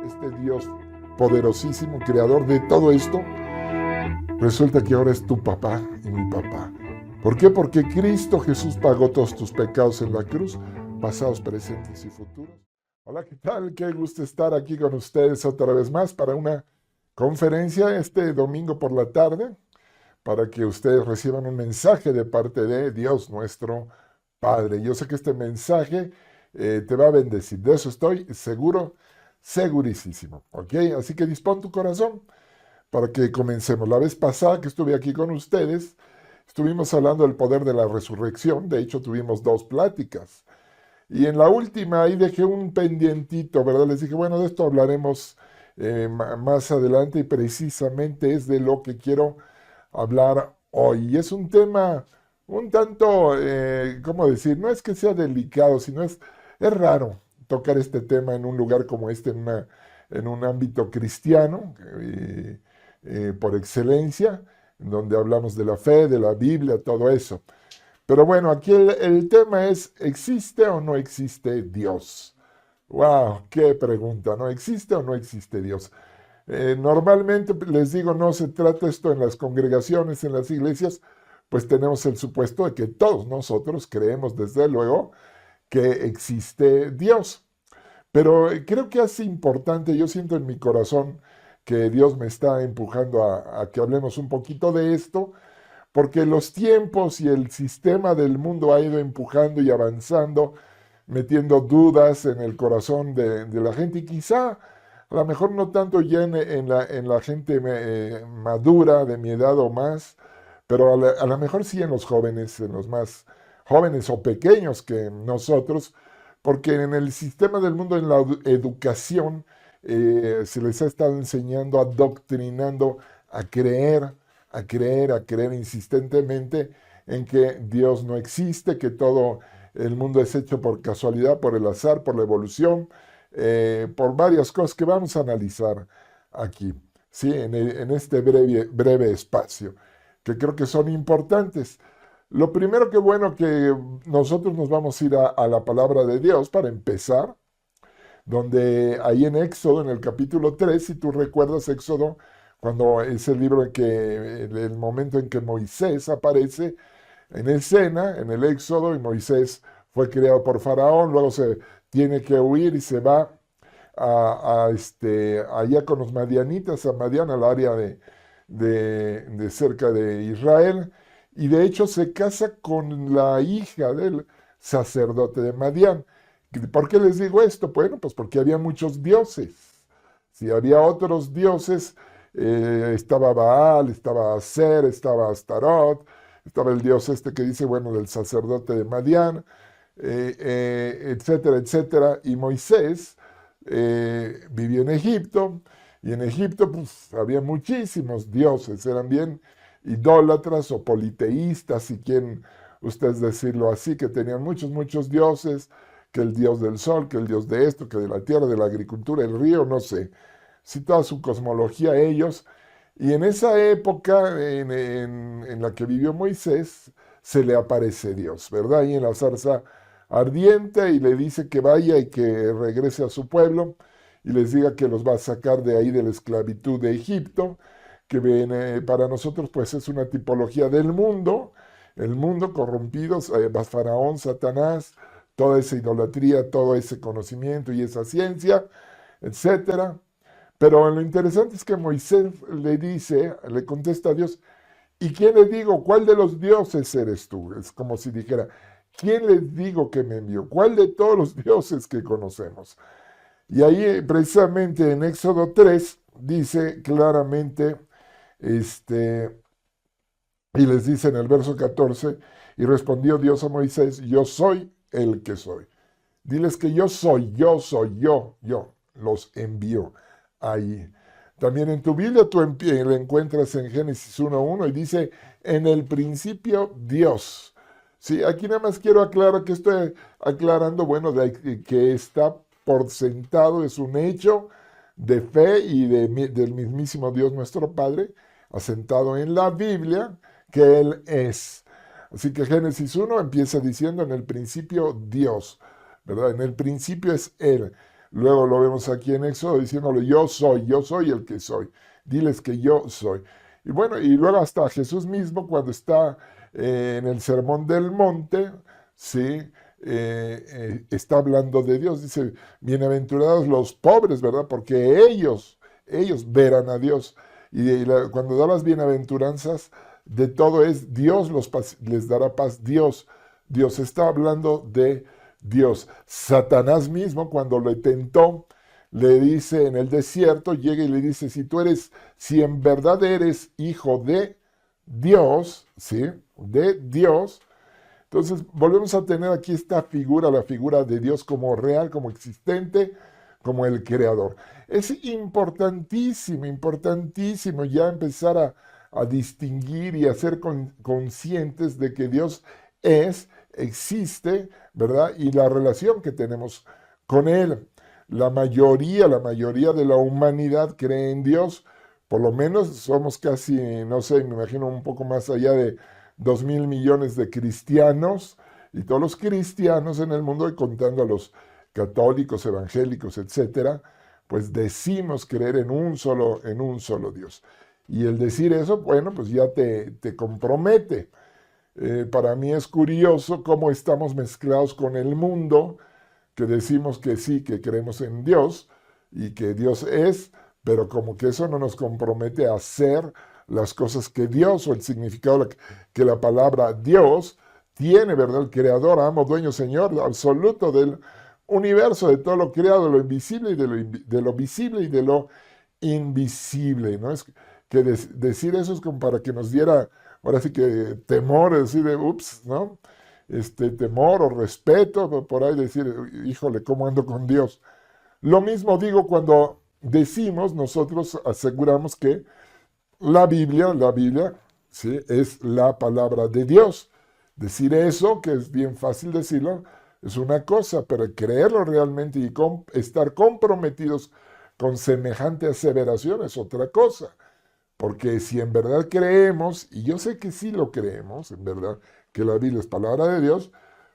este Dios poderosísimo, creador de todo esto, resulta que ahora es tu papá y mi papá. ¿Por qué? Porque Cristo Jesús pagó todos tus pecados en la cruz, pasados, presentes y futuros. Hola, ¿qué tal? Qué gusto estar aquí con ustedes otra vez más para una conferencia este domingo por la tarde, para que ustedes reciban un mensaje de parte de Dios nuestro Padre. Yo sé que este mensaje te va a bendecir, de eso estoy seguro, segurísimo, ¿ok? Así que dispón tu corazón para que comencemos. La vez pasada que estuve aquí con ustedes, estuvimos hablando del poder de la resurrección. De hecho, tuvimos dos pláticas. Y en la última ahí dejé un pendientito, ¿verdad? Les dije, bueno, de esto hablaremos más adelante y precisamente es de lo que quiero hablar hoy. Y es un tema un tanto, ¿cómo decir? No es que sea delicado, sino es raro tocar este tema en un lugar como este, en un ámbito cristiano, por excelencia, en donde hablamos de la fe, de la Biblia, todo eso. Pero bueno, aquí el tema es, ¿existe o no existe Dios? ¡Wow! ¡Qué pregunta! ¿No existe o no existe Dios? Normalmente les digo, no se trata esto en las congregaciones, en las iglesias, pues tenemos el supuesto de que todos nosotros creemos desde luego que existe Dios. Pero creo que es importante, yo siento en mi corazón que Dios me está empujando a que hablemos un poquito de esto, porque los tiempos y el sistema del mundo ha ido empujando y avanzando, metiendo dudas en el corazón de la gente y quizá a lo mejor no tanto ya en la gente madura de mi edad o más, pero a lo mejor sí en los jóvenes, en los más jóvenes o pequeños que nosotros, porque en el sistema del mundo, en la educación, se les ha estado enseñando, adoctrinando a creer, a creer insistentemente en que Dios no existe, que todo el mundo es hecho por casualidad, por el azar, por la evolución, por varias cosas que vamos a analizar aquí, ¿sí? En este breve espacio, que creo que son importantes. Lo primero que bueno que nosotros nos vamos a ir a la palabra de Dios para empezar, donde ahí en Éxodo, en el capítulo 3, si tú recuerdas Éxodo, cuando es el libro en que, el momento en que Moisés aparece en escena, en el Éxodo, y Moisés fue criado por Faraón, luego se tiene que huir y se va allá con los madianitas, a Madián, al área de cerca de Israel, y de hecho se casa con la hija del sacerdote de Madián. ¿Por qué les digo esto? Bueno, pues porque había muchos dioses. Si había otros dioses, estaba Baal, estaba Aser, estaba Astarot, estaba el dios este que dice, bueno, del sacerdote de Madián, etcétera, etcétera. Y Moisés vivía en Egipto, y en Egipto pues había muchísimos dioses, eran bien idólatras o politeístas, si quieren ustedes decirlo así, que tenían muchos, muchos dioses, que el dios del sol, que el dios de esto, que de la tierra, de la agricultura, el río, no sé, sí, toda su cosmología ellos. Y en esa época en la que vivió Moisés, se le aparece Dios, ¿verdad? Ahí en la zarza ardiente y le dice que vaya y que regrese a su pueblo y les diga que los va a sacar de ahí de la esclavitud de Egipto, que viene, para nosotros pues es una tipología del mundo, el mundo corrompido, Faraón, Satanás, toda esa idolatría, todo ese conocimiento y esa ciencia, etcétera. Pero lo interesante es que Moisés le dice, le contesta a Dios, ¿y quién le digo? ¿Cuál de los dioses eres tú? Es como si dijera, ¿quién les digo que me envió? ¿Cuál de todos los dioses que conocemos? Y ahí precisamente en Éxodo 3 dice claramente, este, y les dice en el verso 14, y respondió Dios a Moisés, yo soy el que soy. Diles que yo soy, yo, los envío ahí. También en tu Biblia tú la encuentras en Génesis 1:1 y dice, en el principio Dios. Sí, aquí nada más quiero aclarar que estoy aclarando, bueno, que está por sentado, es un hecho de fe y del mismísimo Dios nuestro Padre, asentado en la Biblia, que Él es. Así que Génesis 1 empieza diciendo, en el principio Dios, ¿verdad? En el principio es Él. Luego lo vemos aquí en Éxodo diciéndole, yo soy el que soy. Diles que yo soy. Y bueno, y luego hasta Jesús mismo cuando está en el Sermón del Monte, ¿sí? Está hablando de Dios. Dice, bienaventurados los pobres, ¿verdad? Porque ellos verán a Dios. Cuando da las bienaventuranzas, de todo es Dios les dará paz. Dios está hablando de Dios. Satanás mismo, cuando le tentó, le dice en el desierto, llega y le dice, si en verdad eres hijo de Dios, ¿sí? De Dios, entonces volvemos a tener aquí esta figura, la figura de Dios como real, como existente, como el creador. Es importantísimo, importantísimo ya empezar a distinguir y a ser conscientes de que Dios existe, ¿verdad? Y la relación que tenemos con Él. La mayoría de la humanidad cree en Dios, por lo menos somos casi, no sé, me imagino un poco más allá de 2.000 millones de cristianos, y todos los cristianos en el mundo, y contando a los católicos, evangélicos, etcétera, pues decimos creer en un solo Dios. Y el decir eso, bueno, pues ya te compromete. Para mí es curioso cómo estamos mezclados con el mundo, que decimos que sí, que creemos en Dios y que Dios es, pero como que eso no nos compromete a hacer las cosas que Dios, o el significado que la palabra Dios tiene, ¿verdad? El creador, amo, dueño, señor absoluto del universo, de todo lo creado, de lo invisible y de lo visible y de lo invisible, ¿no? Es que decir eso es como para que nos diera, ahora sí que temor, decir, ups, ¿no? Temor o respeto, por ahí decir, híjole, ¿cómo ando con Dios? Lo mismo digo cuando decimos, nosotros aseguramos que la Biblia, ¿sí? Es la palabra de Dios. Decir eso, que es bien fácil decirlo, es una cosa, pero creerlo realmente y estar comprometidos con semejante aseveración es otra cosa. Porque si en verdad creemos, y yo sé que sí lo creemos, en verdad, que la Biblia es palabra de Dios,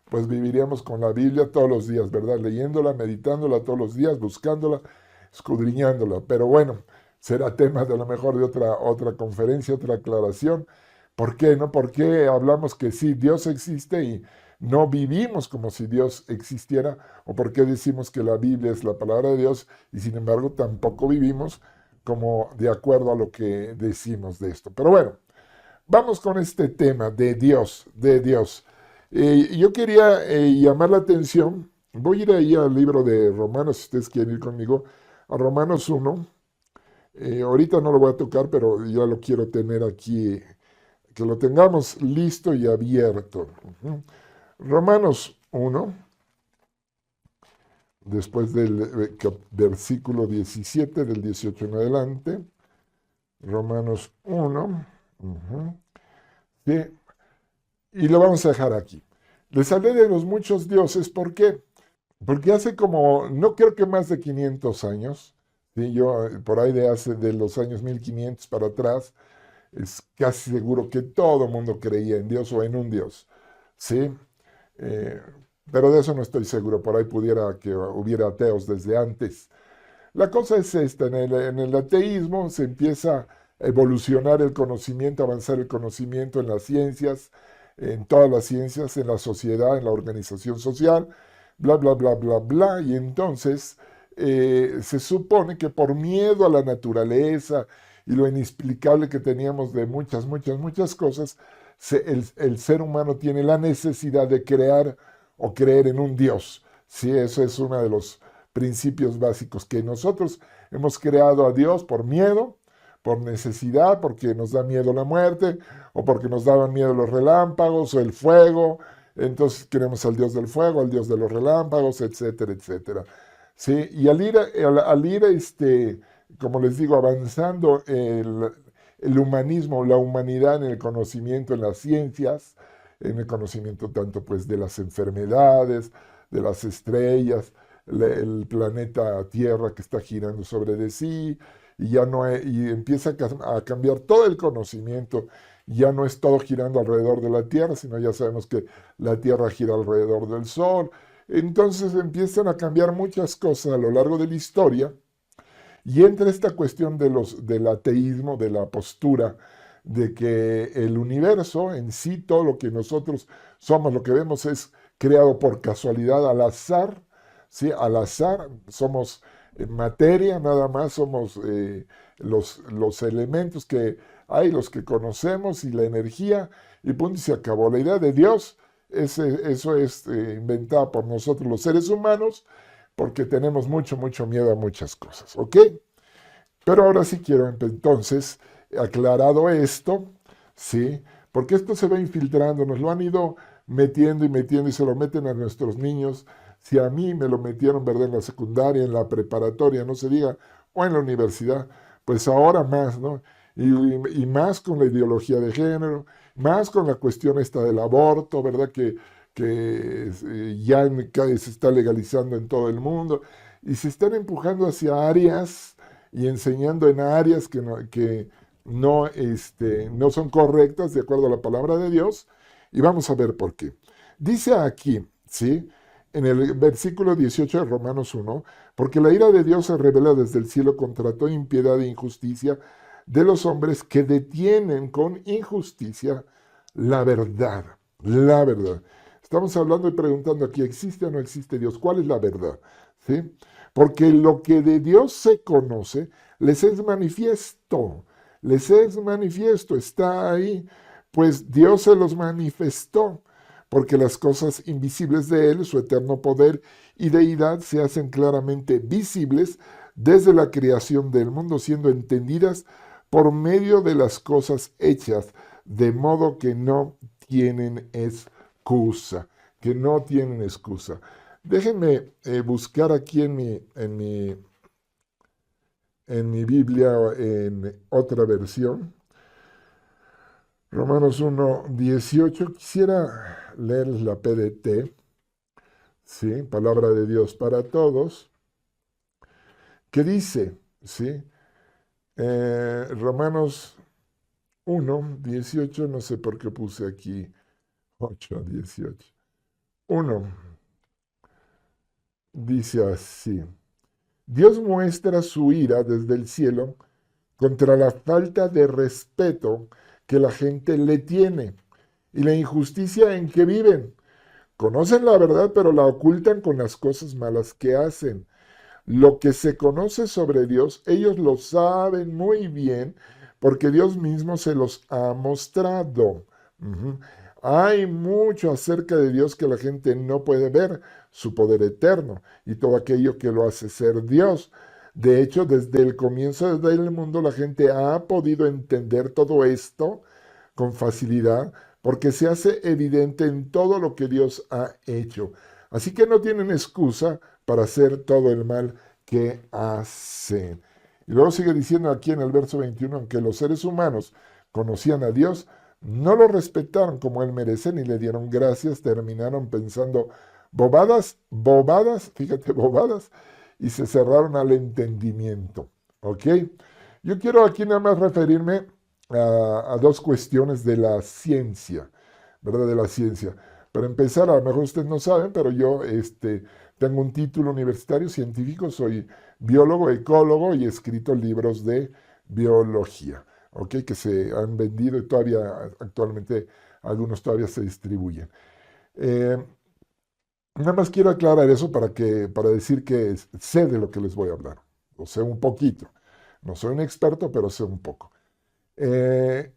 pues viviríamos con la Biblia todos los días, ¿verdad? Leyéndola, meditándola todos los días, buscándola, escudriñándola. Pero bueno, será tema de a lo mejor de otra conferencia, otra aclaración. ¿Por qué? ¿No? ¿Por qué hablamos que sí, Dios existe y no vivimos como si Dios existiera? ¿O por qué decimos que la Biblia es la palabra de Dios y sin embargo tampoco vivimos como de acuerdo a lo que decimos de esto? Pero bueno, vamos con este tema de Dios, de Dios. Yo quería llamar la atención, voy a ir ahí al libro de Romanos, si ustedes quieren ir conmigo, a Romanos 1. Ahorita no lo voy a tocar, pero ya lo quiero tener aquí, que lo tengamos listo y abierto. Romanos 1, después del versículo 17, del 18 en adelante. Romanos 1. ¿Sí? Y lo vamos a dejar aquí. Les hablé de los muchos dioses, ¿por qué? Porque hace como, no creo que más de 500 años, ¿sí? Yo por ahí de los años 1500 para atrás, es casi seguro que todo el mundo creía en Dios o en un Dios, ¿sí? Eh, pero de eso no estoy seguro, por ahí pudiera que hubiera ateos desde antes. La cosa es esta, en el ateísmo se empieza a evolucionar el conocimiento, avanzar el conocimiento en las ciencias, en todas las ciencias, en la sociedad, en la organización social, bla, bla, bla, bla, bla, y entonces se supone que por miedo a la naturaleza y lo inexplicable que teníamos de muchas, muchas, muchas cosas, el ser humano tiene la necesidad de crear o creer en un Dios. Sí, eso es uno de los principios básicos, que nosotros hemos creado a Dios por miedo, por necesidad, porque nos da miedo la muerte, o porque nos daban miedo los relámpagos o el fuego, entonces queremos al Dios del fuego, al Dios de los relámpagos, etcétera, etcétera. ¿Sí? Y al ir como les digo, avanzando el humanismo, la humanidad en el conocimiento, en las ciencias, en el conocimiento tanto pues de las enfermedades, de las estrellas, el planeta Tierra que está girando sobre de sí, y ya no y empieza a cambiar todo el conocimiento. Ya no es todo girando alrededor de la Tierra, sino ya sabemos que la Tierra gira alrededor del Sol, Entonces empiezan a cambiar muchas cosas a lo largo de la historia y entra esta cuestión del ateísmo, de la postura de que el universo en sí, todo lo que nosotros somos, lo que vemos es creado por casualidad, al azar, ¿sí? Al azar, somos materia, nada más somos los elementos que hay, los que conocemos y la energía, y punto, y se acabó. La idea de Dios, eso es inventada por nosotros los seres humanos, porque tenemos mucho, mucho miedo a muchas cosas, ¿ok? Pero ahora sí quiero entonces, aclarado esto, ¿sí? Porque esto se va infiltrando, nos lo han ido metiendo y metiendo y se lo meten a nuestros niños. Si a mí me lo metieron, ¿verdad? En la secundaria, en la preparatoria, no se diga, o en la universidad, pues ahora más, ¿no? Y más con la ideología de género, más con la cuestión esta del aborto, ¿verdad? Que ya se está legalizando en todo el mundo y se están empujando hacia áreas y enseñando en áreas que no son correctas de acuerdo a la palabra de Dios, y vamos a ver por qué. Dice aquí, ¿sí? En el versículo 18 de Romanos 1, porque la ira de Dios se revela desde el cielo contra toda impiedad e injusticia de los hombres que detienen con injusticia la verdad. La verdad. Estamos hablando y preguntando aquí, ¿existe o no existe Dios? ¿Cuál es la verdad? ¿Sí? Porque lo que de Dios se conoce les es manifiesto, está ahí, pues Dios se los manifestó, porque las cosas invisibles de Él, su eterno poder y deidad, se hacen claramente visibles desde la creación del mundo, siendo entendidas por medio de las cosas hechas, de modo que no tienen excusa, Déjenme buscar aquí en mi Biblia, en otra versión, Romanos 1:18. Quisiera leerles la PDT, ¿sí? Palabra de Dios para todos, que dice, ¿sí? Romanos 1:18, no sé por qué puse aquí 8:18. 1 dice así: Dios muestra su ira desde el cielo contra la falta de respeto que la gente le tiene y la injusticia en que viven. Conocen la verdad, pero la ocultan con las cosas malas que hacen. Lo que se conoce sobre Dios, ellos lo saben muy bien, porque Dios mismo se los ha mostrado. Ujú. Hay mucho acerca de Dios que la gente no puede ver, su poder eterno y todo aquello que lo hace ser Dios. De hecho, desde el comienzo del mundo, la gente ha podido entender todo esto con facilidad, porque se hace evidente en todo lo que Dios ha hecho. Así que no tienen excusa para hacer todo el mal que hacen. Y luego sigue diciendo aquí en el verso 21, aunque los seres humanos conocían a Dios, no lo respetaron como Él merece ni le dieron gracias, terminaron pensando bobadas, fíjate, bobadas, y se cerraron al entendimiento. ¿Ok? Yo quiero aquí nada más referirme a dos cuestiones de la ciencia, ¿verdad? De la ciencia. Para empezar, a lo mejor ustedes no saben, pero yo tengo un título universitario científico, soy biólogo, ecólogo y he escrito libros de biología, ¿ok? Que se han vendido y todavía, actualmente, algunos todavía se distribuyen. Eh, Nada más quiero aclarar eso para decir que sé de lo que les voy a hablar, o sé un poquito. No soy un experto, pero sé un poco. Al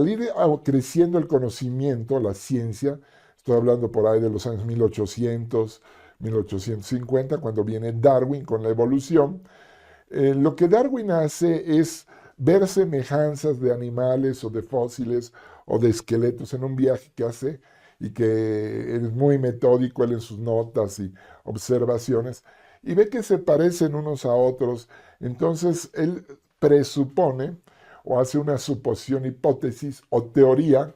ir creciendo el conocimiento, la ciencia, estoy hablando por ahí de los años 1800, 1850, cuando viene Darwin con la evolución, lo que Darwin hace es ver semejanzas de animales o de fósiles o de esqueletos en un viaje que hace y que es muy metódico él en sus notas y observaciones, y ve que se parecen unos a otros. Entonces él presupone o hace una suposición, hipótesis o teoría,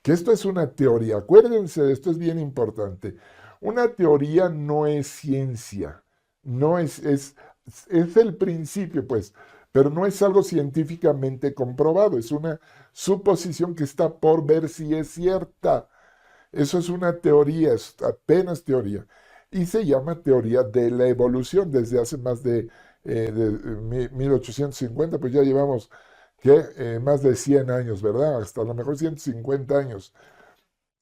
que esto es una teoría. Acuérdense de esto, es bien importante. Una teoría no es ciencia, no es el principio, pues, pero no es algo científicamente comprobado, es una suposición que está por ver si es cierta. Eso es una teoría, es apenas teoría. Y se llama teoría de la evolución desde hace más de 1850, pues ya llevamos más de 100 años, ¿verdad? Hasta a lo mejor 150 años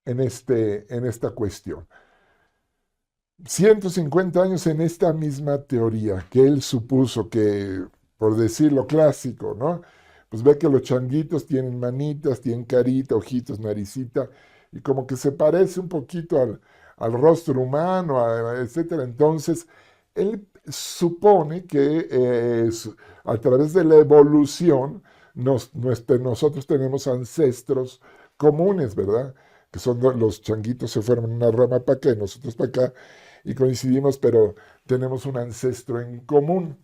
en esta cuestión. 150 años en esta misma teoría que él supuso que, por decirlo clásico, ¿no? Pues ve que los changuitos tienen manitas, tienen carita, ojitos, naricita, y como que se parece un poquito al rostro humano, etcétera. Entonces, él supone que a través de la evolución nosotros tenemos ancestros comunes, ¿verdad? Que son los changuitos se fueron en una rama para acá y nosotros para acá, y coincidimos, pero tenemos un ancestro en común.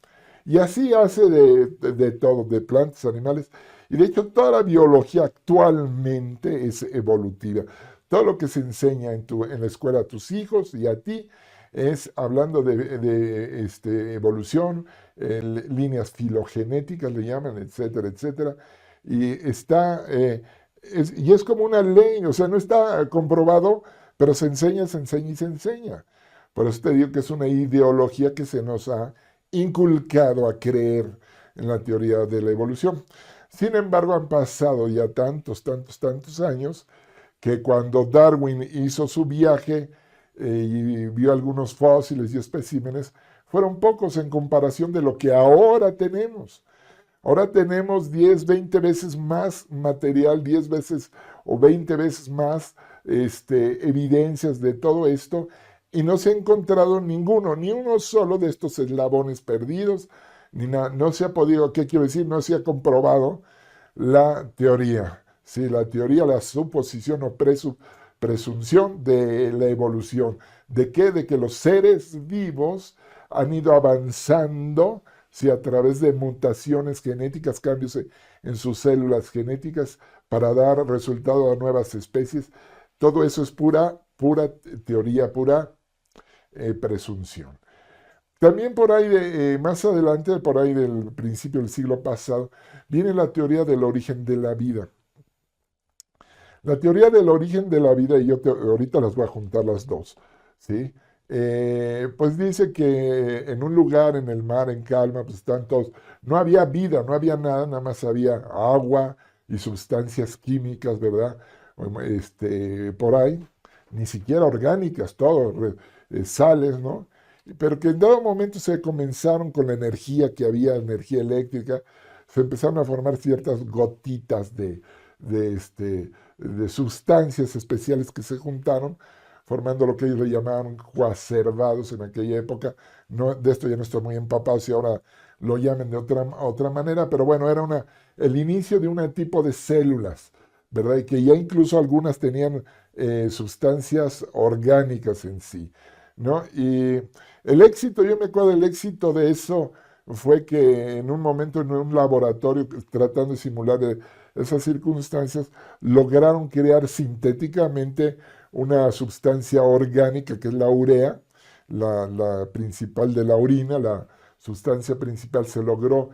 Y así hace de todo, de plantas, animales. Y de hecho, toda la biología actualmente es evolutiva. Todo lo que se enseña en la escuela a tus hijos y a ti es hablando de evolución, líneas filogenéticas le llaman, etcétera, etcétera. Y es como una ley, o sea, no está comprobado, pero se enseña y se enseña. Por eso te digo que es una ideología que se nos ha inculcado a creer en la teoría de la evolución. Sin embargo, han pasado ya tantos años que cuando Darwin hizo su viaje y vio algunos fósiles y especímenes, fueron pocos en comparación de lo que ahora tenemos. Ahora tenemos 10, 20 veces más material, 10 veces o 20 veces más evidencias de todo esto, y no se ha encontrado ni uno solo de estos eslabones perdidos, no se ha podido, ¿qué quiero decir? No se ha comprobado la teoría, ¿sí? La teoría, la suposición o presunción de la evolución. ¿De qué? De que los seres vivos han ido avanzando, ¿sí? A través de mutaciones genéticas, cambios en sus células genéticas para dar resultado a nuevas especies. Todo eso es pura teoría, pura presunción. También por ahí, más adelante, por ahí del principio del siglo pasado, viene la teoría del origen de la vida. La teoría del origen de la vida, y ahorita las voy a juntar las dos, ¿sí? Pues dice que en un lugar, en el mar, en calma, pues están todos, no había vida, no había nada más había agua y sustancias químicas, ¿verdad? Por ahí, ni siquiera orgánicas, todo, sales, ¿no? Pero que en dado momento se comenzaron con la energía que había, energía eléctrica, se empezaron a formar ciertas gotitas de sustancias especiales que se juntaron, formando lo que ellos le llamaban coacervados en aquella época. No, de esto ya no estoy muy empapado si ahora lo llamen de otra manera, pero bueno, era el inicio de un tipo de células, ¿verdad? Y que ya incluso algunas tenían sustancias orgánicas en sí, ¿no? Y el éxito, yo me acuerdo del éxito de eso, fue que en un momento en un laboratorio tratando de simular esas circunstancias, lograron crear sintéticamente una sustancia orgánica que es la urea, la principal de la orina, la sustancia principal se logró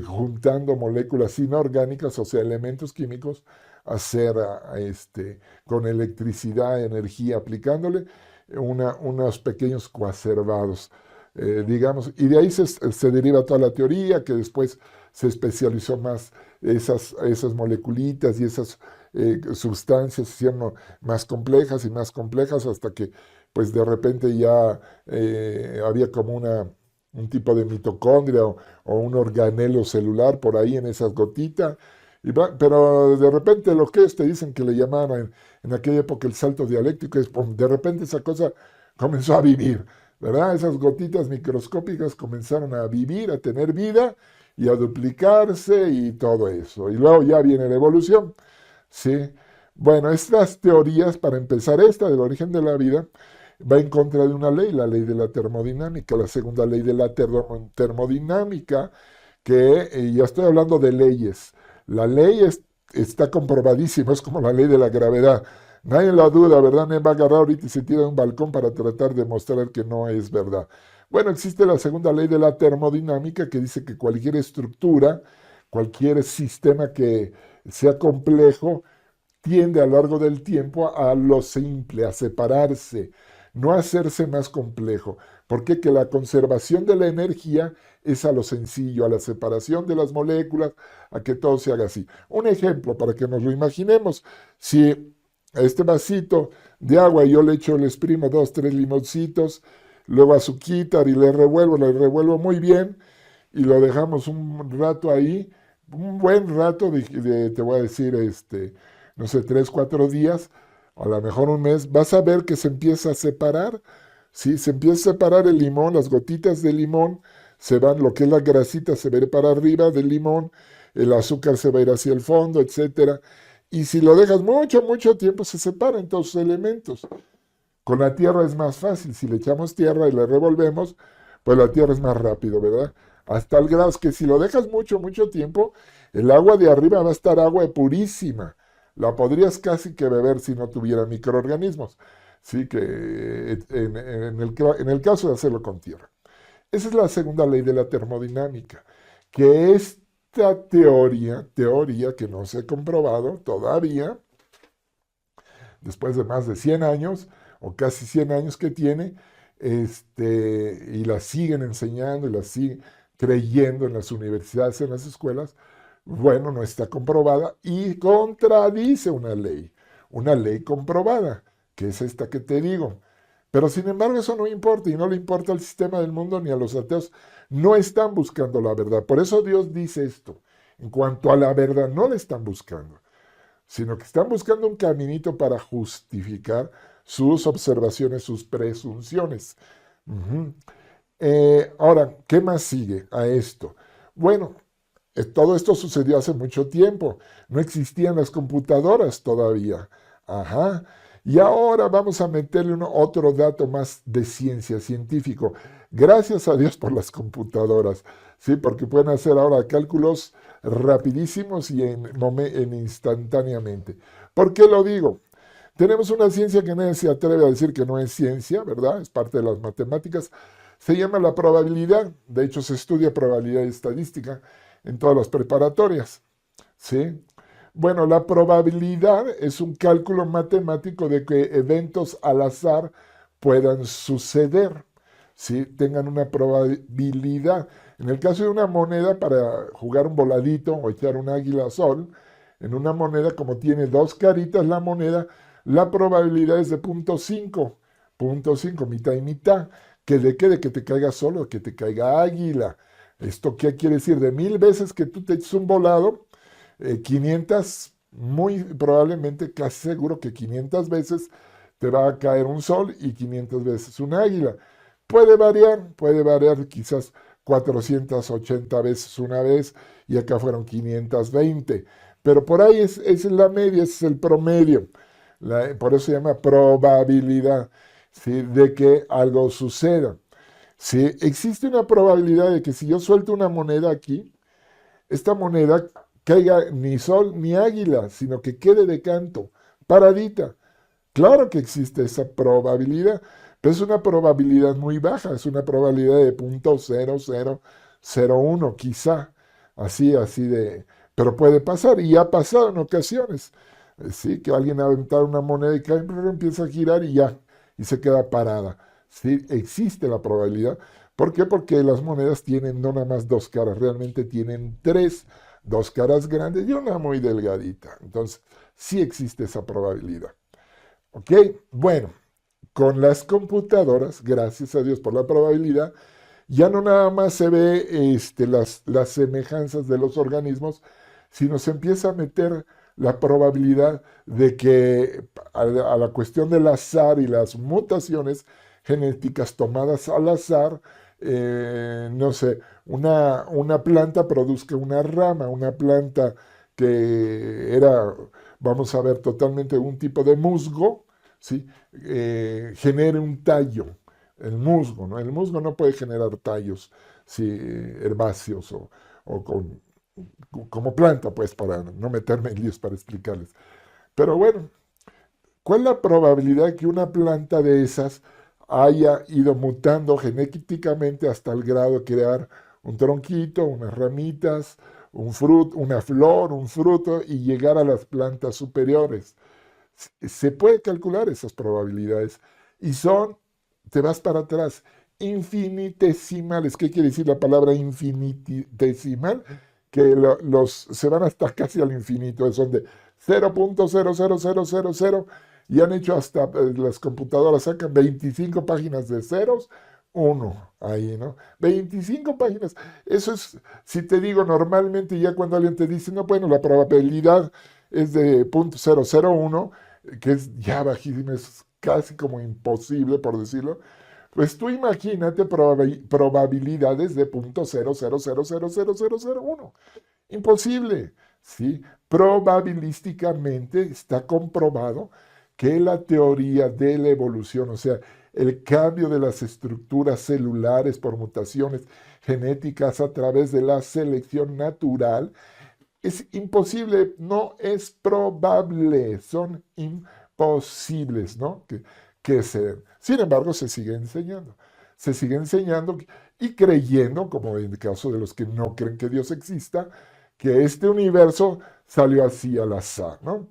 juntando moléculas inorgánicas, o sea, elementos químicos, hacer con electricidad, energía, aplicándole unos pequeños coacervados, digamos, y de ahí se deriva toda la teoría que después se especializó más esas moleculitas y esas sustancias se hicieron más complejas y más complejas hasta que pues de repente ya había como un tipo de mitocondria o un organelo celular por ahí en esas gotitas. Pero de repente lo que ellos te dicen que le llamaban en aquella época el salto dialéctico es, pum, de repente esa cosa comenzó a vivir, ¿verdad? Esas gotitas microscópicas comenzaron a vivir, a tener vida y a duplicarse y todo eso. Y luego ya viene la evolución, ¿sí? Bueno, estas teorías, para empezar, esta del origen de la vida, va en contra de una ley, la ley de la termodinámica, la segunda ley de la termodinámica, que ya estoy hablando de leyes. La ley está comprobadísima, es como la ley de la gravedad. Nadie la duda, ¿verdad? Nadie va a agarrar ahorita y se tira de un balcón para tratar de mostrar que no es verdad. Bueno, existe la segunda ley de la termodinámica que dice que cualquier estructura, cualquier sistema que sea complejo, tiende a lo largo del tiempo a lo simple, a separarse, no a hacerse más complejo. Porque que la conservación de la energía es a lo sencillo, a la separación de las moléculas, a que todo se haga así. Un ejemplo para que nos lo imaginemos, si a este vasito de agua yo le echo, le exprimo 2, 3 limoncitos, luego azuquitar y le revuelvo muy bien y lo dejamos un rato ahí, un buen rato, te voy a decir, no sé, 3, 4 días, a lo mejor un mes, vas a ver que se empieza a separar, ¿sí? Se empieza a separar el limón, las gotitas de limón se van, lo que es la grasita se va a ir para arriba del limón, el azúcar se va a ir hacia el fondo, etcétera. Y si lo dejas mucho tiempo, se separan todos sus elementos. Con la tierra es más fácil, si le echamos tierra y la revolvemos, pues la tierra es más rápido, ¿verdad? Hasta el grado que si lo dejas mucho tiempo, el agua de arriba va a estar agua purísima. La podrías casi que beber si no tuviera microorganismos. Sí, que en el caso de hacerlo con tierra. Esa es la segunda ley de la termodinámica, que esta teoría que no se ha comprobado todavía, después de más de 100 años, o casi 100 años que tiene, y la siguen enseñando y la siguen creyendo en las universidades, en las escuelas, bueno, no está comprobada y contradice una ley comprobada, que es esta que te digo. Pero sin embargo eso no importa y no le importa al sistema del mundo ni a los ateos. No están buscando la verdad. Por eso Dios dice esto. En cuanto a la verdad, no la están buscando, sino que están buscando un caminito para justificar sus observaciones, sus presunciones. Ujú. Ahora, ¿qué más sigue a esto? Bueno, todo esto sucedió hace mucho tiempo. No existían las computadoras todavía. Ajá. Y ahora vamos a meterle otro dato más de ciencia científico. Gracias a Dios por las computadoras, ¿sí? Porque pueden hacer ahora cálculos rapidísimos y en instantáneamente. ¿Por qué lo digo? Tenemos una ciencia que nadie se atreve a decir que no es ciencia, ¿verdad? Es parte de las matemáticas. Se llama la probabilidad. De hecho, se estudia probabilidad estadística en todas las preparatorias, ¿sí? Bueno, la probabilidad es un cálculo matemático de que eventos al azar puedan suceder, ¿sí? Tengan una probabilidad. En el caso de una moneda, para jugar un voladito o echar un águila sol, en una moneda, como tiene dos caritas la moneda, la probabilidad es de 0.5, mitad y mitad. ¿Que de qué? De que te caiga sol o que te caiga águila. ¿Esto qué quiere decir? De 1000 veces que tú te eches un volado, 500, muy probablemente, casi seguro que 500 veces te va a caer un sol y 500 veces un águila. Puede variar quizás 480 veces una vez y acá fueron 520. Pero por ahí es la media, ese es el promedio. Por eso se llama probabilidad, ¿sí? De que algo suceda. ¿Sí? Existe una probabilidad de que si yo suelto una moneda aquí, esta moneda caiga ni sol ni águila, sino que quede de canto, paradita. Claro que existe esa probabilidad, pero es una probabilidad muy baja, es una probabilidad de 0.0001 quizá, así de, pero puede pasar y ha pasado en ocasiones. Sí, que alguien ha aventado una moneda y cae, pero empieza a girar y ya, y se queda parada. Sí, existe la probabilidad. ¿Por qué? Porque las monedas tienen no nada más dos caras, realmente tienen tres, dos caras grandes y una muy delgadita. Entonces, sí existe esa probabilidad. ¿Ok? Bueno, con las computadoras, gracias a Dios por la probabilidad, ya no nada más se ve las semejanzas de los organismos, sino se empieza a meter la probabilidad de que a la cuestión del azar y las mutaciones genéticas tomadas al azar, no sé, una planta produzca una rama, una planta que era, vamos a ver, totalmente un tipo de musgo, ¿sí? Genere un tallo, el musgo, ¿no? El musgo no puede generar tallos, ¿sí? Herbáceos o como planta, pues, para no meterme en líos para explicarles. Pero bueno, ¿cuál es la probabilidad que una planta de esas haya ido mutando genéticamente hasta el grado de crear un tronquito, unas ramitas, una flor, un fruto y llegar a las plantas superiores. Se puede calcular esas probabilidades y te vas para atrás, infinitesimales. ¿Qué quiere decir la palabra infinitesimal? Que se van hasta casi al infinito, son de 0.00000 y han hecho hasta, las computadoras sacan 25 páginas de ceros, uno ahí, ¿no? 25 páginas. Eso es, si te digo normalmente, ya cuando alguien te dice, no, bueno, la probabilidad es de 0.001, que es ya bajísimo, es casi como imposible, por decirlo, pues tú imagínate probabilidades de 0.0000001. Imposible, ¿sí? Probabilísticamente está comprobado que la teoría de la evolución, o sea, el cambio de las estructuras celulares por mutaciones genéticas a través de la selección natural, es imposible, no es probable, son imposibles, ¿no? Que sean. Sin embargo, se sigue enseñando y creyendo, como en el caso de los que no creen que Dios exista, que este universo salió así al azar, ¿no?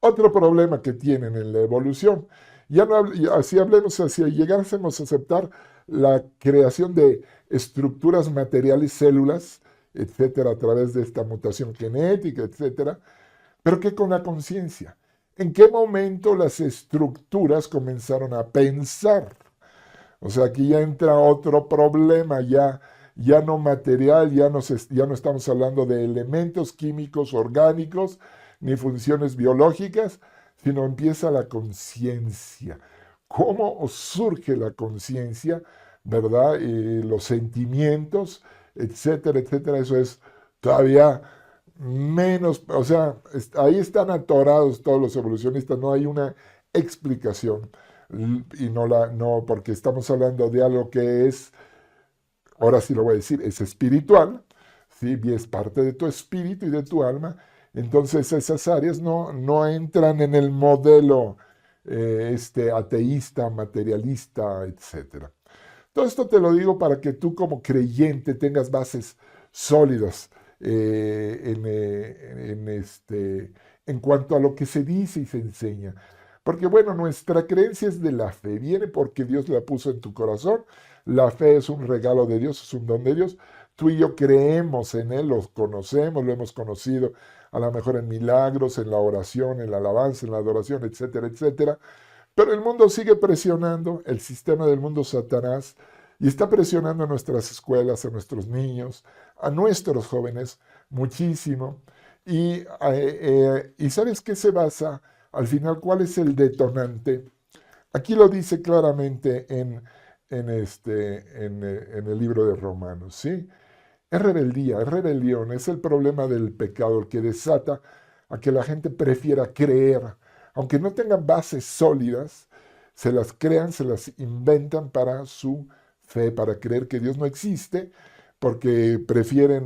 Otro problema que tienen en la evolución, ya no así hablemos, si llegásemos a aceptar la creación de estructuras materiales, células, etcétera, a través de esta mutación genética, etcétera, pero que con la conciencia. ¿En qué momento las estructuras comenzaron a pensar? O sea, aquí ya entra otro problema, ya no material, ya no estamos hablando de elementos químicos, orgánicos, ni funciones biológicas, sino empieza la conciencia. ¿Cómo surge la conciencia, verdad? Los sentimientos, etcétera, etcétera. Eso es todavía menos, o sea, ahí están atorados todos los evolucionistas, no hay una explicación. Y no, porque estamos hablando de algo que es, ahora sí lo voy a decir, es espiritual, ¿sí? Y es parte de tu espíritu y de tu alma. Entonces esas áreas no entran en el modelo ateísta, materialista, etc. Todo esto te lo digo para que tú como creyente tengas bases sólidas en cuanto a lo que se dice y se enseña. Porque bueno, nuestra creencia es de la fe, viene porque Dios la puso en tu corazón. La fe es un regalo de Dios, es un don de Dios. Tú y yo creemos en Él, lo conocemos, lo hemos conocido, a lo mejor en milagros, en la oración, en la alabanza, en la adoración, etcétera, etcétera. Pero el mundo sigue presionando, el sistema del mundo Satanás, y está presionando a nuestras escuelas, a nuestros niños, a nuestros jóvenes, muchísimo. Y ¿sabes qué se basa? Al final, ¿cuál es el detonante? Aquí lo dice claramente en el libro de Romanos, ¿sí? Es rebeldía, es rebelión, es el problema del pecado, el que desata a que la gente prefiera creer, aunque no tengan bases sólidas, se las crean, se las inventan para su fe, para creer que Dios no existe, porque prefieren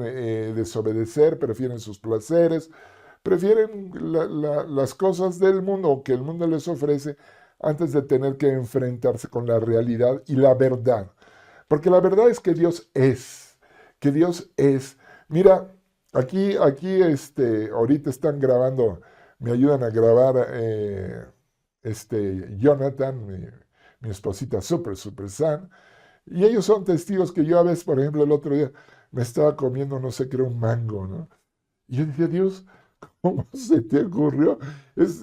desobedecer, prefieren sus placeres, prefieren las cosas del mundo que el mundo les ofrece antes de tener que enfrentarse con la realidad y la verdad. Porque la verdad es que Dios es, que Dios es. Mira, aquí ahorita están grabando, me ayudan a grabar Jonathan, mi esposita super san, y ellos son testigos que yo a veces, por ejemplo, el otro día me estaba comiendo, no sé qué era, un mango, ¿no? Y yo decía, Dios, ¿cómo se te ocurrió?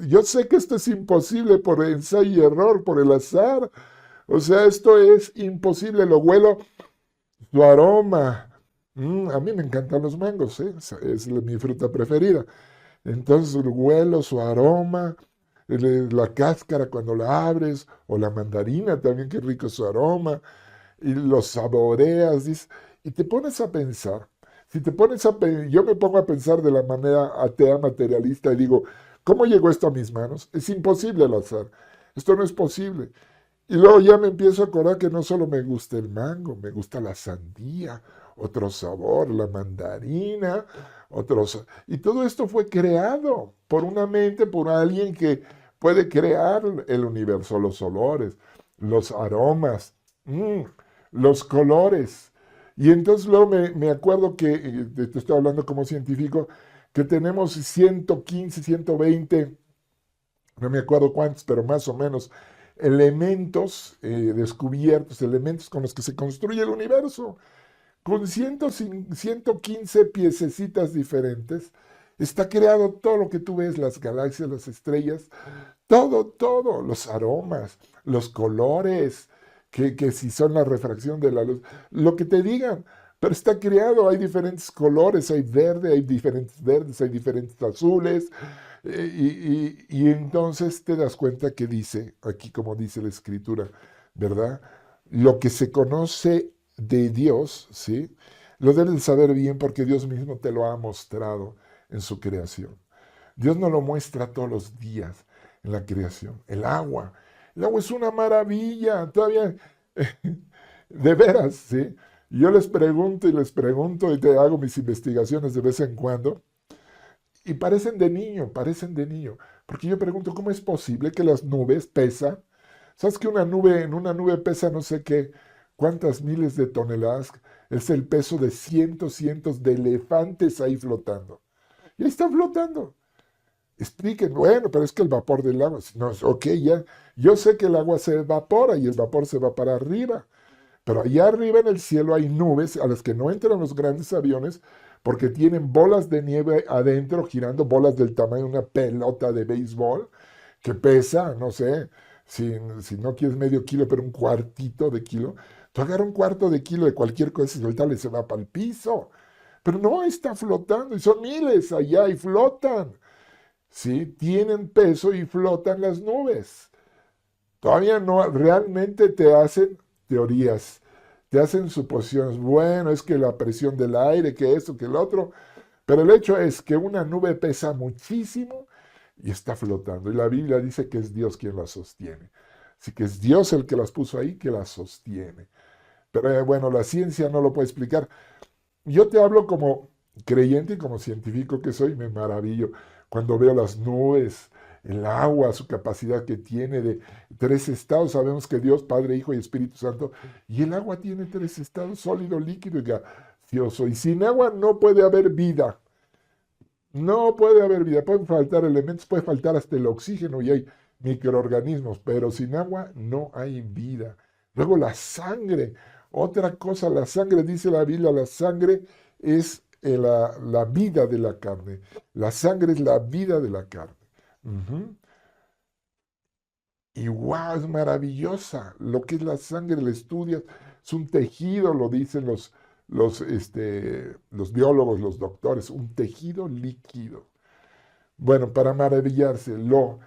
Yo sé que esto es imposible por ensayo y error, por el azar. O sea, esto es imposible, lo huelo, su aroma. A mí me encantan los mangos, ¿eh? Es mi fruta preferida. Entonces, el huelo, su aroma, la cáscara cuando la abres, o la mandarina también, qué rico su aroma, y lo saboreas, y te pones a pensar. Si te pones yo me pongo a pensar de la manera atea, materialista, y digo, ¿cómo llegó esto a mis manos? Es imposible al azar. Esto no es posible. Y luego ya me empiezo a acordar que no solo me gusta el mango, me gusta la sandía, otro sabor, la mandarina, y todo esto fue creado por una mente, por alguien que puede crear el universo, los olores, los aromas, los colores. Y entonces luego me acuerdo que, te estoy hablando como científico, que tenemos 115, 120, no me acuerdo cuántos, pero más o menos, elementos descubiertos, elementos con los que se construye el universo. Con 115 piececitas diferentes, está creado todo lo que tú ves, las galaxias, las estrellas, todo, los aromas, los colores, que si son la refracción de la luz, lo que te digan, pero está creado, hay diferentes colores, hay verde, hay diferentes verdes, hay diferentes azules, y entonces te das cuenta que dice, aquí como dice la escritura, ¿verdad? Lo que se conoce de Dios, ¿sí? Lo debes de saber bien porque Dios mismo te lo ha mostrado en su creación. Dios nos lo muestra todos los días en la creación. El agua es una maravilla, todavía, de veras, ¿sí? Yo les pregunto y te hago mis investigaciones de vez en cuando y parecen de niño, porque yo pregunto, ¿cómo es posible que las nubes pesan? ¿Sabes que en una nube pesa no sé qué, cuántas miles de toneladas? Es el peso de cientos de elefantes ahí flotando. Y ahí están flotando. Expliquen, bueno, pero es que el vapor del agua, no, ok, ya, yo sé que el agua se evapora y el vapor se va para arriba, pero allá arriba en el cielo hay nubes a las que no entran los grandes aviones porque tienen bolas de nieve adentro girando, bolas del tamaño de una pelota de béisbol que pesa, no sé, si no quieres medio kilo, pero un cuartito de kilo. Tú agarras un cuarto de kilo de cualquier cosa y suéltale, se va para el piso. Pero no, está flotando y son miles allá y flotan. ¿Sí? Tienen peso y flotan las nubes. Todavía no, realmente te hacen teorías, te hacen suposiciones. Bueno, es que la presión del aire, que esto, que el otro. Pero el hecho es que una nube pesa muchísimo y está flotando. Y la Biblia dice que es Dios quien la sostiene. Así que es Dios el que las puso ahí, que las sostiene. Pero bueno, la ciencia no lo puede explicar. Yo te hablo como creyente y como científico que soy, me maravillo cuando veo las nubes, el agua, su capacidad que tiene de tres estados. Sabemos que Dios, Padre, Hijo y Espíritu Santo, y el agua tiene tres estados, sólido, líquido y gaseoso. Y sin agua no puede haber vida. No puede haber vida. Pueden faltar elementos, puede faltar hasta el oxígeno y hay microorganismos, pero sin agua no hay vida. Luego la sangre. Otra cosa, la sangre, dice la Biblia, la sangre es la vida de la carne. La sangre es la vida de la carne. Ujú. Y wow, es maravillosa. Lo que es la sangre, la estudias, es un tejido, lo dicen los biólogos, los doctores, un tejido líquido. Bueno, para maravillarse, lo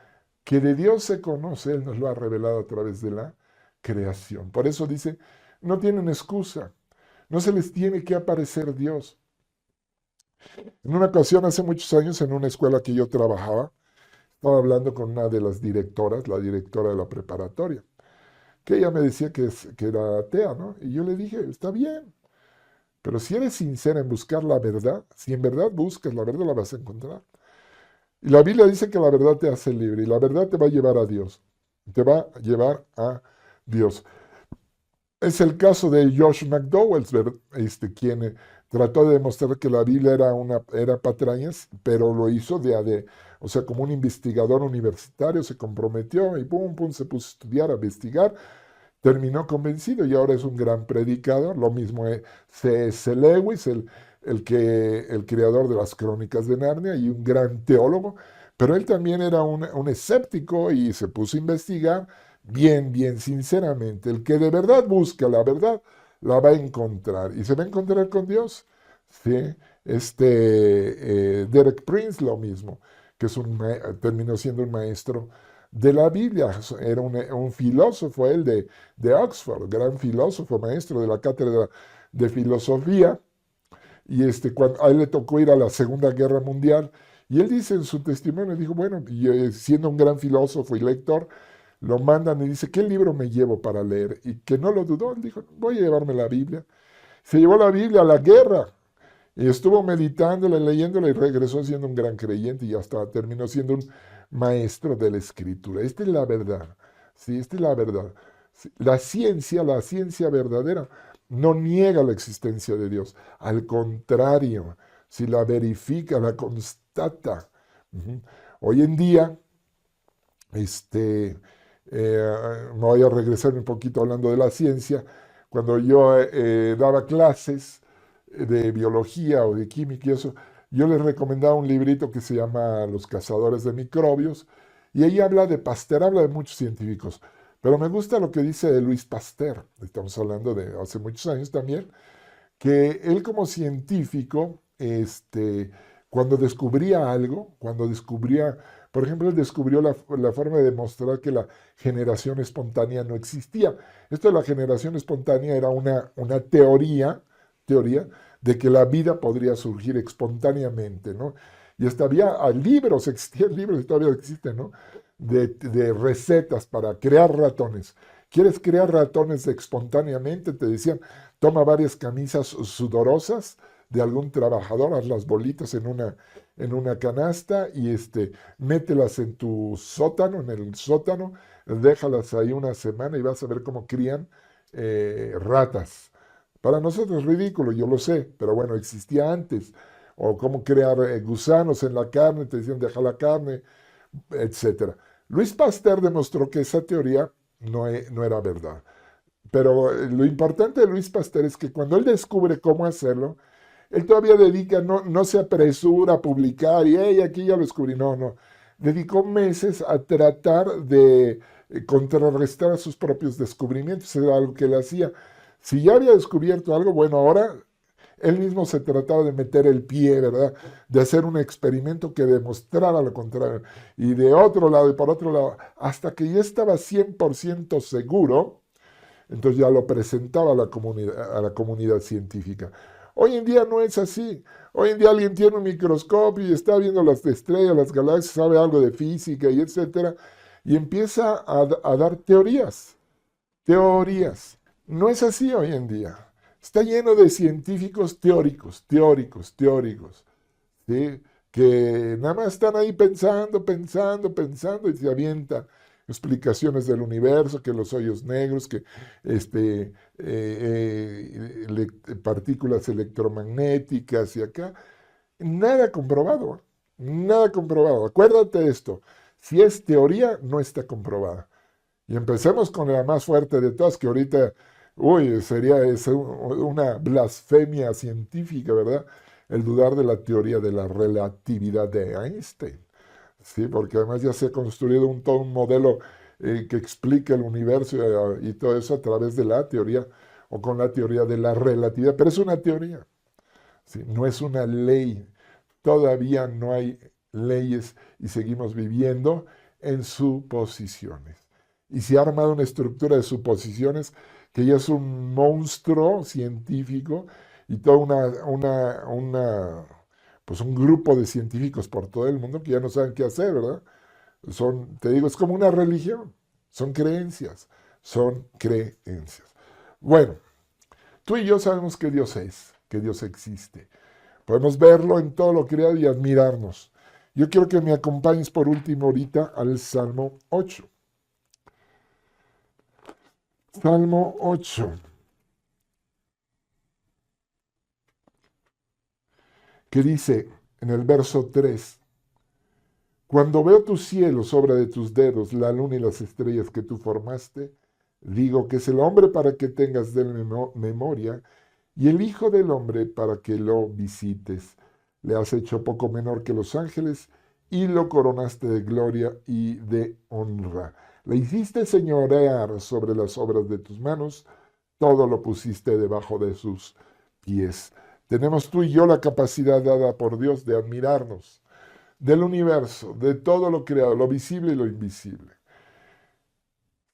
que de Dios se conoce, Él nos lo ha revelado a través de la creación. Por eso dice, no tienen excusa, no se les tiene que aparecer Dios. En una ocasión, hace muchos años, en una escuela que yo trabajaba, estaba hablando con una de las directoras, la directora de la preparatoria, que ella me decía que era atea, ¿no? Y yo le dije, está bien, pero si eres sincera en buscar la verdad, si en verdad buscas la verdad, la vas a encontrar. Y la Biblia dice que la verdad te hace libre y la verdad te va a llevar a Dios. Te va a llevar a Dios. Es el caso de Josh McDowell, quien trató de demostrar que la Biblia era patrañas, pero lo hizo o sea, como un investigador universitario, se comprometió y pum, se puso a estudiar, a investigar, terminó convencido y ahora es un gran predicador. Lo mismo es C.S. Lewis, el creador de las Crónicas de Narnia y un gran teólogo, pero él también era un escéptico y se puso a investigar bien, sinceramente. El que de verdad busca la verdad, la va a encontrar y se va a encontrar con Dios. ¿Sí? Derek Prince lo mismo, que terminó siendo un maestro de la Biblia. Era un filósofo, él de Oxford, gran filósofo, maestro de la cátedra de filosofía. Y a él le tocó ir a la Segunda Guerra Mundial. Y él dice en su testimonio, dijo, bueno, y, siendo un gran filósofo y lector, lo mandan y dice, ¿qué libro me llevo para leer? Y que no lo dudó, él dijo, voy a llevarme la Biblia. Se llevó la Biblia a la guerra y estuvo meditándola, leyéndola y regresó siendo un gran creyente y hasta terminó siendo un maestro de la Escritura. Esta es la verdad, ¿sí? Esta es la verdad. Sí, la ciencia verdadera no niega la existencia de Dios. Al contrario, si la verifica, la constata. Ujú. Hoy en día, me voy a regresar un poquito hablando de la ciencia. Cuando yo daba clases de biología o de química y eso, yo les recomendaba un librito que se llama Los cazadores de microbios, y ahí habla de Pasteur, habla de muchos científicos, pero me gusta lo que dice de Luis Pasteur, estamos hablando de hace muchos años también, que él como científico, cuando descubría algo, cuando descubría, por ejemplo, él descubrió la forma de demostrar que la generación espontánea no existía. Esto de la generación espontánea era una teoría de que la vida podría surgir espontáneamente, ¿no? Y hasta había libros, existían libros y todavía existen, ¿no? De recetas para crear ratones. ¿Quieres crear ratones espontáneamente? Te decían, toma varias camisas sudorosas de algún trabajador, haz las bolitas en una canasta y mételas en tu sótano, en el sótano, déjalas ahí una semana y vas a ver cómo crían ratas. Para nosotros es ridículo, yo lo sé, pero bueno, existía antes. O cómo crear gusanos en la carne, te decían deja la carne, etcétera. Luis Pasteur demostró que esa teoría no era verdad. Pero lo importante de Luis Pasteur es que cuando él descubre cómo hacerlo, él todavía dedica, no se apresura a publicar y hey, aquí ya lo descubrí. No, no. Dedicó meses a tratar de contrarrestar sus propios descubrimientos. Era algo que él hacía. Si ya había descubierto algo, bueno, ahora él mismo se trataba de meter el pie, ¿verdad? De hacer un experimento que demostrara lo contrario. Y de otro lado y por otro lado, hasta que ya estaba 100% seguro, entonces ya lo presentaba a la comunidad científica. Hoy en día no es así. Hoy en día alguien tiene un microscopio y está viendo las estrellas, las galaxias, sabe algo de física y etcétera, y empieza a dar teorías. Teorías. No es así hoy en día. Está lleno de científicos teóricos, ¿sí? Que nada más están ahí pensando y se avientan explicaciones del universo, que los hoyos negros, que partículas electromagnéticas y acá. Nada comprobado, nada comprobado. Acuérdate de esto, si es teoría, no está comprobada. Y empecemos con la más fuerte de todas, que ahorita, sería una blasfemia científica, ¿verdad? El dudar de la teoría de la relatividad de Einstein. Sí, porque además ya se ha construido todo un modelo que explica el universo y todo eso a través de la teoría o con la teoría de la relatividad, pero es una teoría, ¿sí? No es una ley. Todavía no hay leyes y seguimos viviendo en suposiciones. Y se ha armado una estructura de suposiciones que ya es un monstruo científico y toda pues un grupo de científicos por todo el mundo que ya no saben qué hacer, ¿verdad? Te digo, es como una religión, son creencias, son creencias. Bueno, tú y yo sabemos que Dios es, que Dios existe. Podemos verlo en todo lo creado y admirarnos. Yo quiero que me acompañes por último ahorita al Salmo 8. Salmo 8, que dice en el verso 3, cuando veo tus cielos, obra de tus dedos, la luna y las estrellas que tú formaste, digo que es el hombre para que tengas de él memoria y el Hijo del Hombre para que lo visites. Le has hecho poco menor que los ángeles y lo coronaste de gloria y de honra. Le hiciste señorear sobre las obras de tus manos, todo lo pusiste debajo de sus pies. Tenemos tú y yo la capacidad dada por Dios de admirarnos del universo, de todo lo creado, lo visible y lo invisible.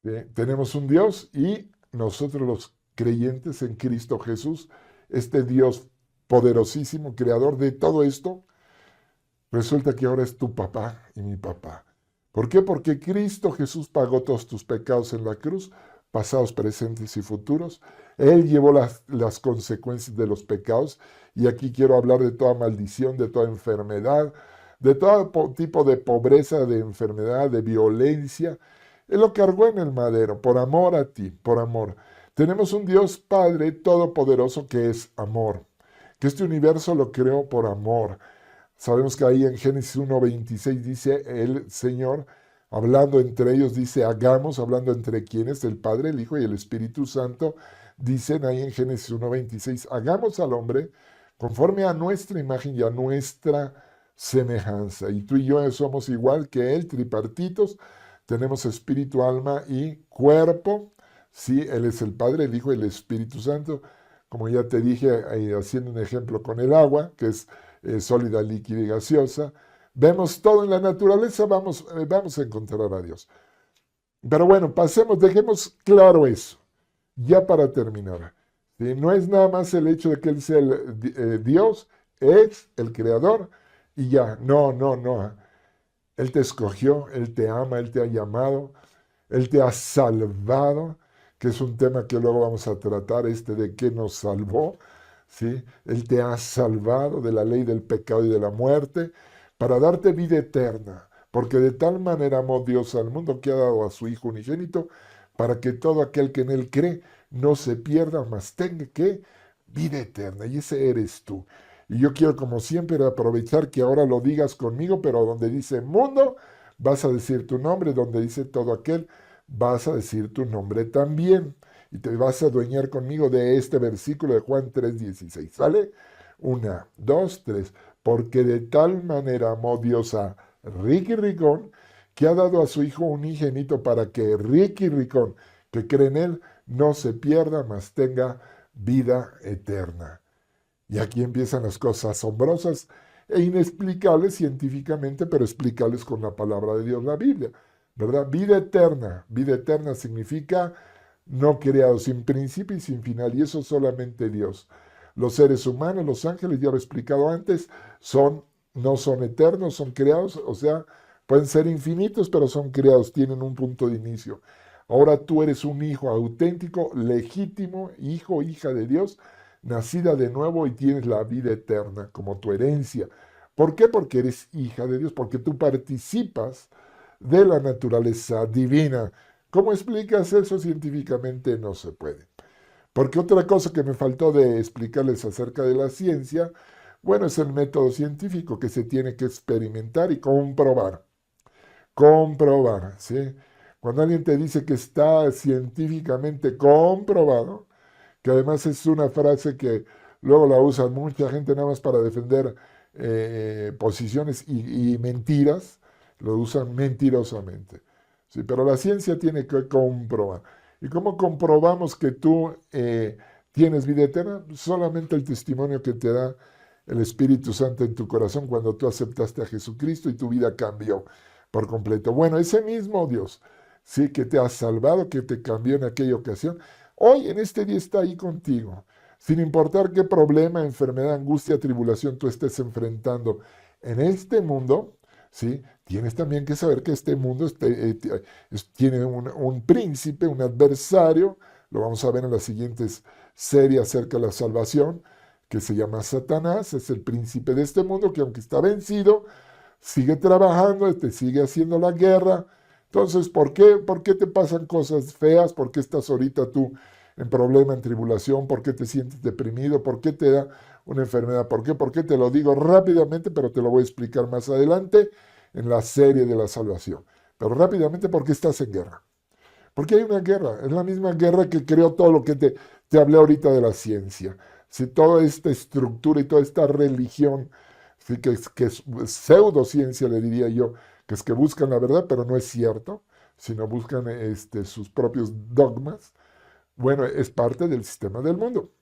¿Sí? Tenemos un Dios y nosotros los creyentes en Cristo Jesús, este Dios poderosísimo, creador de todo esto, resulta que ahora es tu papá y mi papá. ¿Por qué? Porque Cristo Jesús pagó todos tus pecados en la cruz, pasados, presentes y futuros. Él llevó las consecuencias de los pecados y aquí quiero hablar de toda maldición, de toda enfermedad, de todo tipo de pobreza, de enfermedad, de violencia. Él lo cargó en el madero, por amor a ti, por amor. Tenemos un Dios Padre todopoderoso que es amor, que este universo lo creó por amor. Sabemos que ahí en Génesis 1:26 dice el Señor, hablando entre ellos, dice hagamos, hablando entre quienes, el Padre, el Hijo y el Espíritu Santo, dicen ahí en Génesis 1:26, hagamos al hombre conforme a nuestra imagen y a nuestra semejanza. Y tú y yo somos igual que Él, tripartitos, tenemos espíritu, alma y cuerpo. Sí, Él es el Padre, el Hijo y el Espíritu Santo. Como ya te dije, haciendo un ejemplo con el agua, que es sólida, líquida y gaseosa. Vemos todo en la naturaleza, vamos a encontrar a Dios. Pero bueno, dejemos claro eso, ya para terminar. ¿Sí? No es nada más el hecho de que Él sea Dios, es el Creador y ya. No, no, no. Él te escogió, Él te ama, Él te ha llamado, Él te ha salvado, que es un tema que luego vamos a tratar, de qué nos salvó. ¿Sí? Él te ha salvado de la ley del pecado y de la muerte para darte vida eterna, porque de tal manera amó Dios al mundo que ha dado a su Hijo unigénito para que todo aquel que en Él cree no se pierda, mas tenga que vida eterna. Y ese eres tú. Y yo quiero, como siempre, aprovechar que ahora lo digas conmigo, pero donde dice mundo, vas a decir tu nombre, donde dice todo aquel, vas a decir tu nombre también. Y te vas a adueñar conmigo de este versículo de Juan 3:16. ¿Sale? 1, 2, 3. Porque de tal manera amó Dios a Ricky Ricón, que ha dado a su Hijo unigénito para que Ricky Ricón, que cree en Él, no se pierda, mas tenga vida eterna. Y aquí empiezan las cosas asombrosas e inexplicables científicamente, pero explicables con la palabra de Dios, la Biblia. ¿Verdad? Vida eterna. Vida eterna significa no creado, sin principio y sin final, y eso solamente Dios. Los seres humanos, los ángeles, ya lo he explicado antes, no son eternos, son creados, o sea, pueden ser infinitos, pero son creados, tienen un punto de inicio. Ahora tú eres un hijo auténtico, legítimo, hijo, hija de Dios, nacida de nuevo y tienes la vida eterna como tu herencia. ¿Por qué? Porque eres hija de Dios, porque tú participas de la naturaleza divina. ¿Cómo explicas eso científicamente? No se puede. Porque otra cosa que me faltó de explicarles acerca de la ciencia, bueno, es el método científico que se tiene que experimentar y comprobar. Comprobar, ¿sí? Cuando alguien te dice que está científicamente comprobado, que además es una frase que luego la usa mucha gente nada más para defender posiciones y mentiras, lo usan mentirosamente. Sí, pero la ciencia tiene que comprobar. ¿Y cómo comprobamos que tú tienes vida eterna? Solamente el testimonio que te da el Espíritu Santo en tu corazón cuando tú aceptaste a Jesucristo y tu vida cambió por completo. Bueno, ese mismo Dios, sí, que te ha salvado, que te cambió en aquella ocasión, hoy en este día está ahí contigo. Sin importar qué problema, enfermedad, angustia, tribulación tú estés enfrentando en este mundo, ¿sí? Tienes también que saber que este mundo tiene un príncipe, un adversario, lo vamos a ver en las siguientes series acerca de la salvación, que se llama Satanás, es el príncipe de este mundo que aunque está vencido, sigue trabajando, te sigue haciendo la guerra. Entonces, ¿por qué te pasan cosas feas? ¿Por qué estás ahorita tú en problema, en tribulación? ¿Por qué te sientes deprimido? ¿Por qué te da una enfermedad? ¿Por qué? ¿Por qué? Te lo digo rápidamente, pero te lo voy a explicar más adelante en la serie de la salvación. Pero rápidamente, ¿por qué estás en guerra? Porque hay una guerra, es la misma guerra que creó todo lo que te hablé ahorita de la ciencia. Si toda esta estructura y toda esta religión, sí, que es pseudociencia, le diría yo, que es que buscan la verdad, pero no es cierto, sino buscan sus propios dogmas, bueno, es parte del sistema del mundo.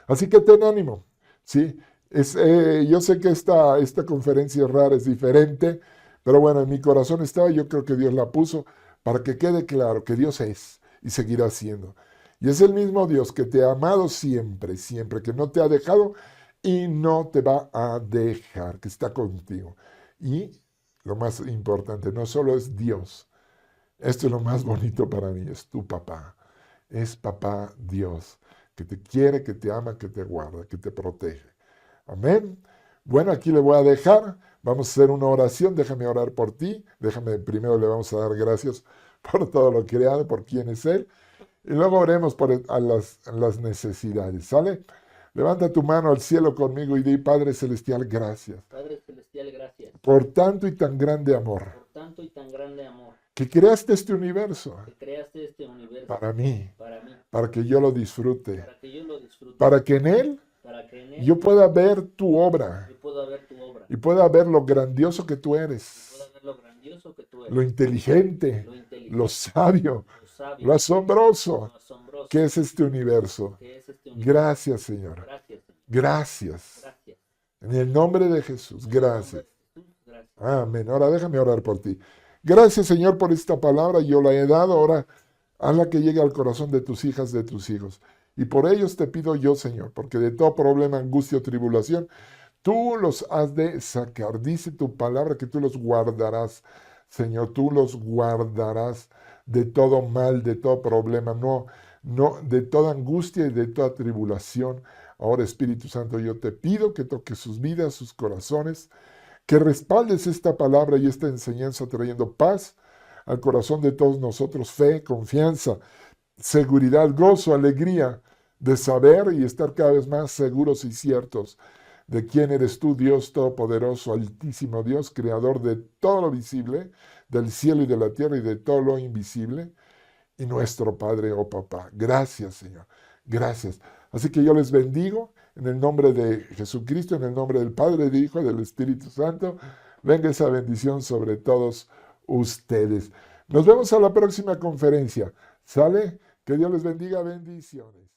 Así que ten ánimo, ¿sí? Yo sé que esta conferencia rara es diferente, pero bueno, en mi corazón estaba, yo creo que Dios la puso para que quede claro que Dios es y seguirá siendo. Y es el mismo Dios que te ha amado siempre, siempre, que no te ha dejado y no te va a dejar, que está contigo. Y lo más importante, no solo es Dios, esto es lo más bonito para mí, es tu papá. Es papá Dios, que te quiere, que te ama, que te guarda, que te protege. Amén. Bueno, aquí le voy a dejar. Vamos a hacer una oración. Déjame orar por ti. Primero le vamos a dar gracias por todo lo creado, por quién es Él. Y luego oremos por a las necesidades, ¿sale? Levanta tu mano al cielo conmigo y di, Padre Celestial, gracias Padre Celestial, gracias por tanto y tan grande amor por tanto y tan grande amor que creaste este universo que creaste este universo para mí, para mí, para que yo lo disfrute, para que yo lo disfrute, para que en él para que en él yo pueda ver tu obra yo pueda ver tu obra y pueda ver lo grandioso que tú y eres, pueda ver lo grandioso que tú lo eres, inteligente, lo lo inteligente, sabio, lo sabio, lo asombroso lo asombroso que es este universo. que es este universo. Gracias, Señor. Gracias, Señor. Gracias. Gracias. En el nombre de Jesús. En el nombre Gracias. de Jesús, gracias. Amén. Ahora déjame orar por ti. Gracias, Señor, por esta palabra. Yo la he dado. Ahora hazla que llegue al corazón de tus hijas, de tus hijos. Y por ellos te pido yo, Señor, porque de todo problema, angustia o tribulación, tú los has de sacar. Dice tu palabra que tú los guardarás, Señor. Tú los guardarás de todo mal, de todo problema, no, de toda angustia y de toda tribulación. Ahora, Espíritu Santo, yo te pido que toques sus vidas, sus corazones, que respaldes esta palabra y esta enseñanza trayendo paz al corazón de todos nosotros, fe, confianza, seguridad, gozo, alegría de saber y estar cada vez más seguros y ciertos de quién eres tú, Dios Todopoderoso, Altísimo Dios, Creador de todo lo visible, del cielo y de la tierra y de todo lo invisible, y nuestro Padre, oh Papá. Gracias, Señor. Gracias. Así que yo les bendigo en el nombre de Jesucristo, en el nombre del Padre, del Hijo, del Espíritu Santo. Venga esa bendición sobre todos ustedes. Nos vemos a la próxima conferencia. ¿Sale? Que Dios les bendiga. Bendiciones.